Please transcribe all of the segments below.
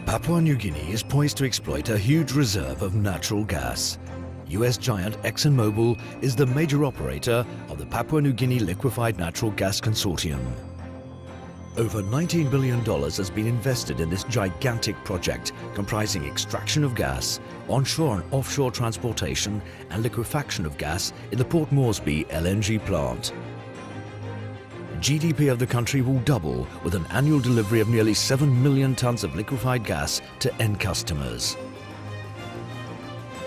Papua New Guinea is poised to exploit a huge reserve of natural gas. US giant ExxonMobil is the major operator of the Papua New Guinea Liquefied Natural Gas Consortium. Over $19 billion has been invested in this gigantic project comprising extraction of gas, onshore and offshore transportation and liquefaction of gas in the Port Moresby LNG plant. GDP of the country will double with an annual delivery of nearly 7 million tons of liquefied gas to end customers.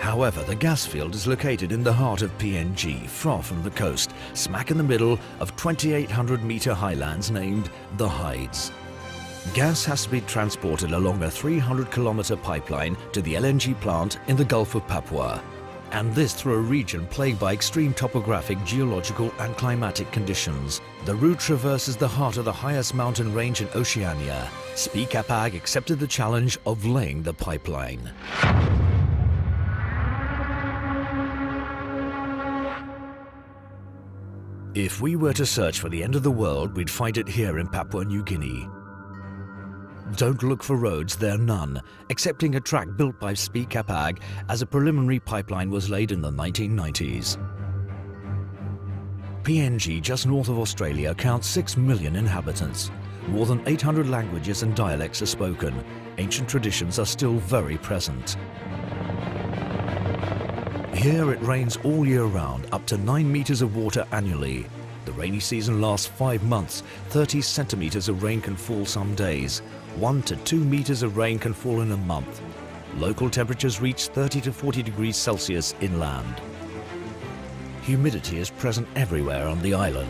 However, the gas field is located in the heart of PNG, far from the coast, smack in the middle of 2,800-metre highlands named the Hides. Gas has to be transported along a 300-kilometre pipeline to the LNG plant in the Gulf of Papua, and this through a region plagued by extreme topographic, geological and climatic conditions. The route traverses the heart of the highest mountain range in Oceania. Spiecapag accepted the challenge of laying the pipeline. If we were to search for the end of the world, we'd find it here in Papua New Guinea. Don't look for roads, there are none, excepting a track built by Spiecapag as a preliminary pipeline was laid in the 1990s. PNG, just north of Australia, counts 6 million inhabitants. More than 800 languages and dialects are spoken. Ancient traditions are still very present. Here it rains all year round, up to 9 meters of water annually. The rainy season lasts 5 months. 30 centimeters of rain can fall some days. 1 to 2 meters of rain can fall in a month. Local temperatures reach 30 to 40 degrees Celsius inland. Humidity is present everywhere on the island.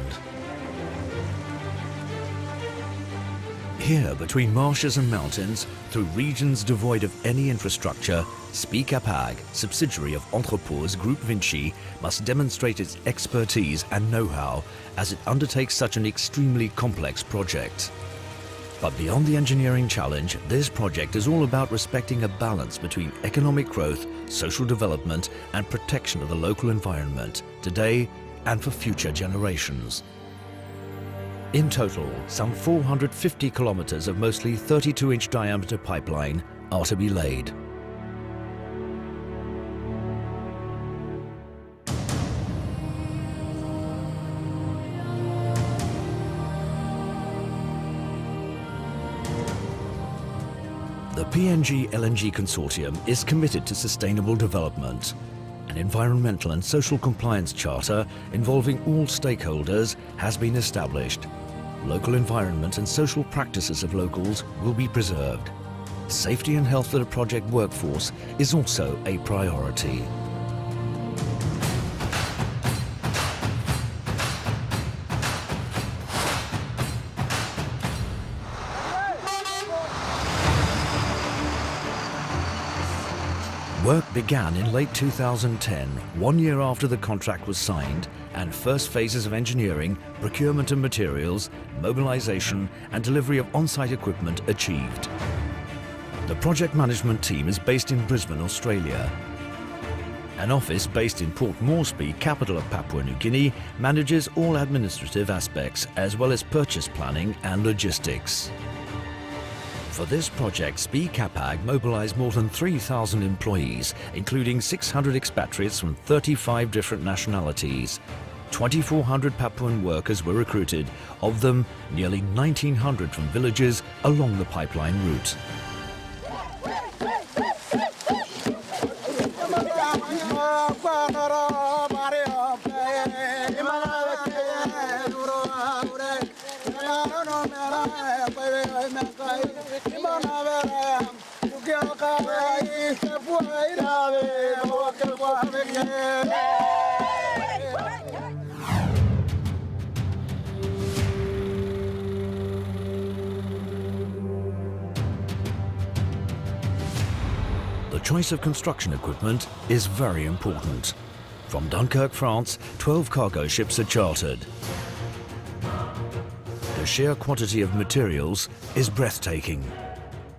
Here, between marshes and mountains, through regions devoid of any infrastructure, Spiecapag, subsidiary of Entrepose Group Vinci, must demonstrate its expertise and know-how as it undertakes such an extremely complex project. But beyond the engineering challenge, this project is all about respecting a balance between economic growth, social development and protection of the local environment, today and for future generations. In total, some 450 kilometers of mostly 32-inch diameter pipeline are to be laid. The PNG LNG Consortium is committed to sustainable development. An environmental and social compliance charter involving all stakeholders has been established. Local environment and social practices of locals will be preserved. Safety and health of the project workforce is also a priority. Work began in late 2010, 1 year after the contract was signed, and first phases of engineering, procurement of materials, mobilization and delivery of on-site equipment achieved. The project management team is based in Brisbane, Australia. An office based in Port Moresby, capital of Papua New Guinea, manages all administrative aspects as well as purchase planning and logistics. For this project, Spiecapag mobilized more than 3,000 employees, including 600 expatriates from 35 different nationalities. 2,400 Papuan workers were recruited, of them nearly 1,900 from villages along the pipeline route. The choice of construction equipment is very important. From Dunkirk, France, 12 cargo ships are chartered. The sheer quantity of materials is breathtaking.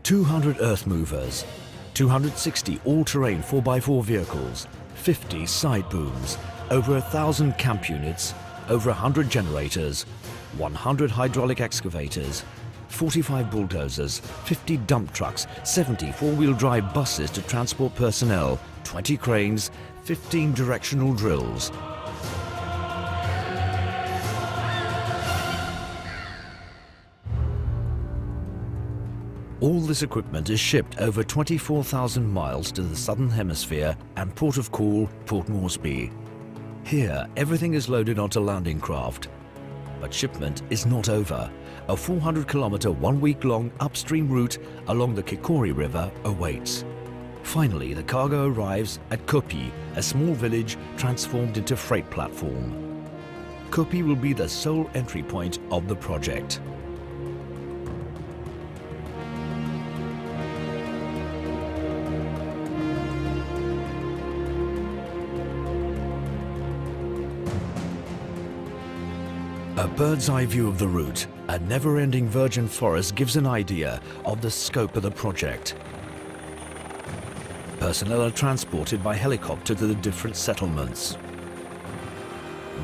200 earth movers, 260 all-terrain 4x4 vehicles, 50 side booms, over 1,000 camp units, over 100 generators, 100 hydraulic excavators, 45 bulldozers, 50 dump trucks, 70 four-wheel drive buses to transport personnel, 20 cranes, 15 directional drills. All this equipment is shipped over 24,000 miles to the Southern Hemisphere and port of call, Port Moresby. Here, everything is loaded onto landing craft. But shipment is not over. A 400-kilometre, one-week-long upstream route along the Kutubu River awaits. Finally, the cargo arrives at Kopi, a small village transformed into freight platform. Kopi will be the sole entry point of the project. A bird's eye view of the route, a never-ending virgin forest gives an idea of the scope of the project. Personnel are transported by helicopter to the different settlements.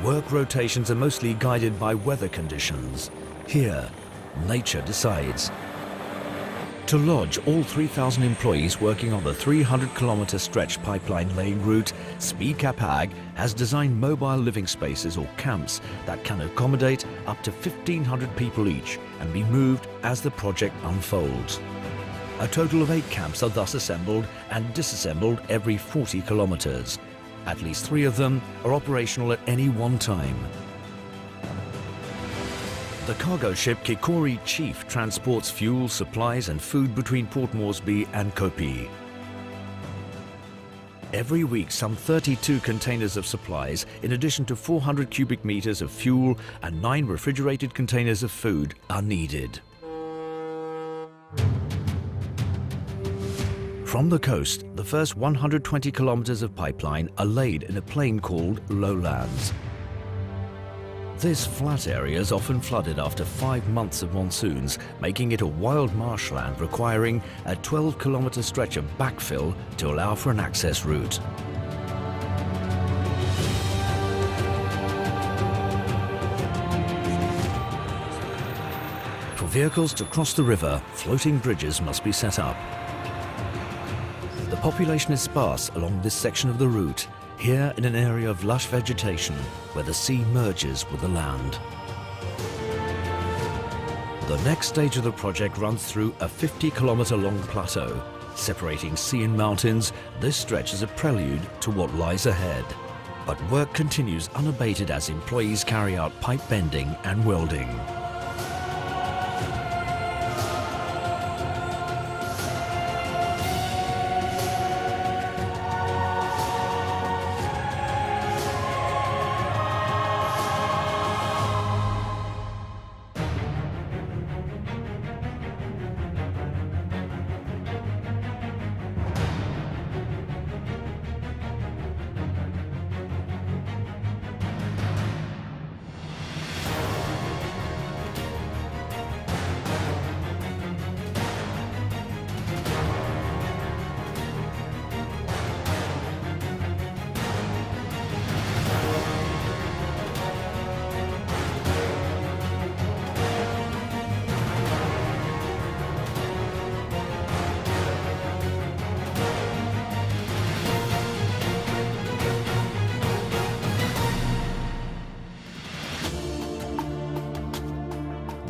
Work rotations are mostly guided by weather conditions. Here, nature decides. To lodge all 3,000 employees working on the 300-kilometre stretch pipeline laying route, Spiecapag has designed mobile living spaces or camps that can accommodate up to 1,500 people each and be moved as the project unfolds. A total of 8 camps are thus assembled and disassembled every 40 kilometres. At least 3 of them are operational at any one time. The cargo ship Kutubu Chief transports fuel, supplies and food between Port Moresby and Kopi. Every week, some 32 containers of supplies, in addition to 400 cubic meters of fuel and 9 refrigerated containers of food, are needed. From the coast, the first 120 kilometers of pipeline are laid in a plain called lowlands. This flat area is often flooded after 5 months of monsoons, making it a wild marshland requiring a 12-kilometer stretch of backfill to allow for an access route. For vehicles to cross the river, floating bridges must be set up. The population is sparse along this section of the route, here in an area of lush vegetation where the sea merges with the land. The next stage of the project runs through a 50-kilometer long plateau. Separating sea and mountains, this stretch is a prelude to what lies ahead. But work continues unabated as employees carry out pipe bending and welding.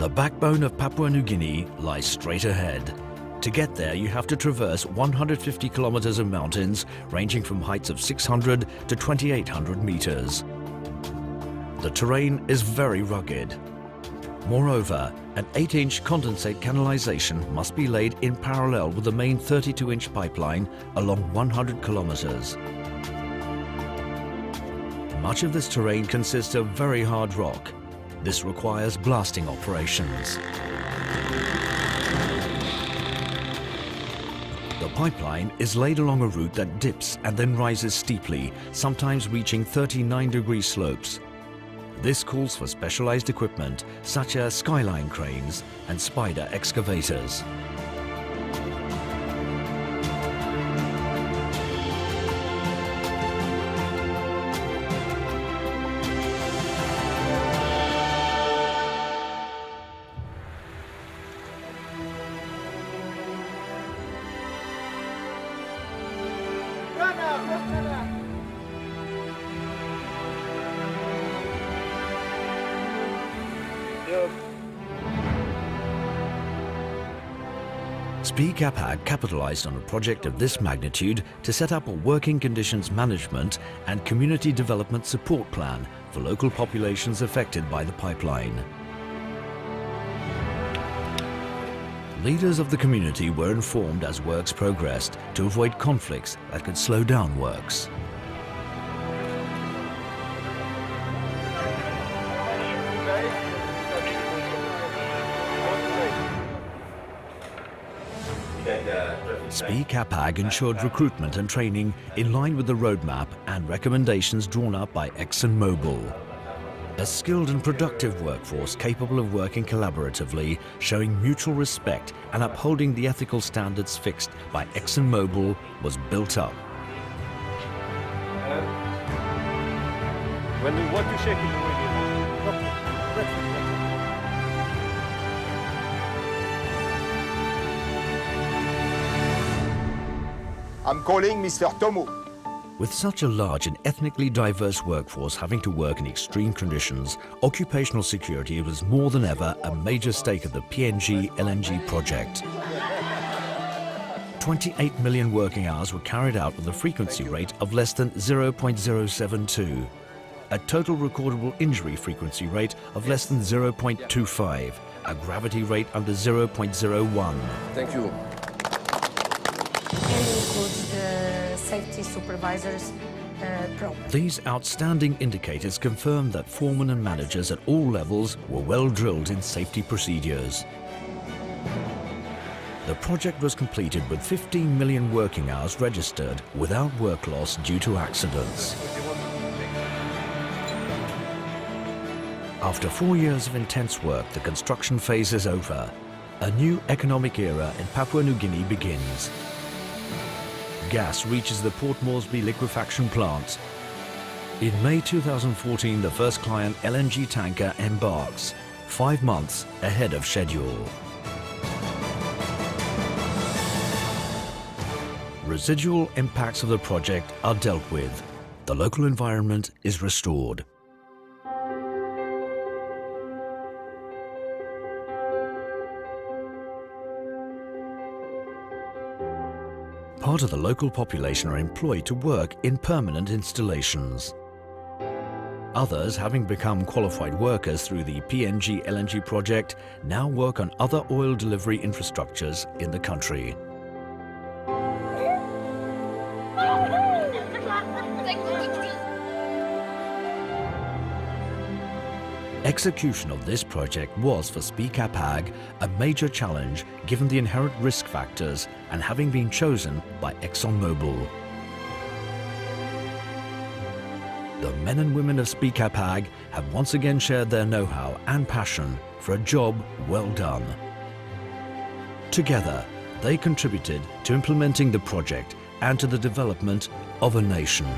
The backbone of Papua New Guinea lies straight ahead. To get there, you have to traverse 150 kilometers of mountains, ranging from heights of 600 to 2,800 meters. The terrain is very rugged. Moreover, an 8-inch condensate canalization must be laid in parallel with the main 32-inch pipeline along 100 kilometers. Much of this terrain consists of very hard rock. This requires blasting operations. The pipeline is laid along a route that dips and then rises steeply, sometimes reaching 39-degree slopes. This calls for specialized equipment such as skyline cranes and spider excavators. Spiecapag capitalized on a project of this magnitude to set up a working conditions management and community development support plan for local populations affected by the pipeline. Leaders of the community were informed as works progressed to avoid conflicts that could slow down works. Spiecapag ensured recruitment and training in line with the roadmap and recommendations drawn up by ExxonMobil. A skilled and productive workforce capable of working collaboratively, showing mutual respect and upholding the ethical standards fixed by ExxonMobil was built up. When we want to shake it, I'm calling Mr. Tomo. With such a large and ethnically diverse workforce having to work in extreme conditions, occupational security was more than ever a major stake of the PNG LNG project. 28 million working hours were carried out with a frequency rate of less than 0.072, a total recordable injury frequency rate of less than 0.25, a gravity rate under 0.01. Thank you. And includes the safety supervisors program. These outstanding indicators confirm that foremen and managers at all levels were well drilled in safety procedures. The project was completed with 15 million working hours registered without work loss due to accidents. After 4 years of intense work, the construction phase is over. A new economic era in Papua New Guinea begins. Gas reaches the Port Moresby liquefaction plant. In May 2014, the first client LNG tanker embarks, 5 months ahead of schedule. Residual impacts of the project are dealt with. The local environment is restored. Part of the local population are employed to work in permanent installations. Others, having become qualified workers through the PNG LNG project, now work on other oil delivery infrastructures in the country. Execution of this project was for Spiecapag a major challenge given the inherent risk factors and having been chosen by ExxonMobil. The men and women of Spiecapag have once again shared their know-how and passion for a job well done. Together, they contributed to implementing the project and to the development of a nation.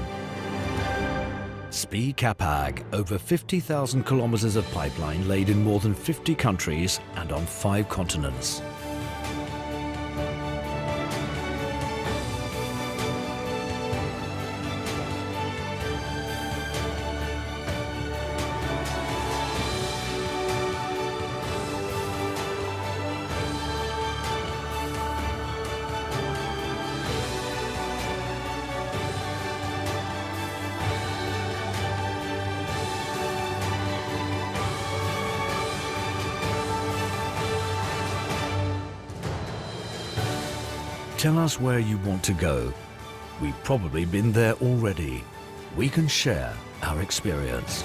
Spiecapag, over 50,000 kilometers of pipeline laid in more than 50 countries and on 5 continents. Tell us where you want to go. We've probably been there already. We can share our experience.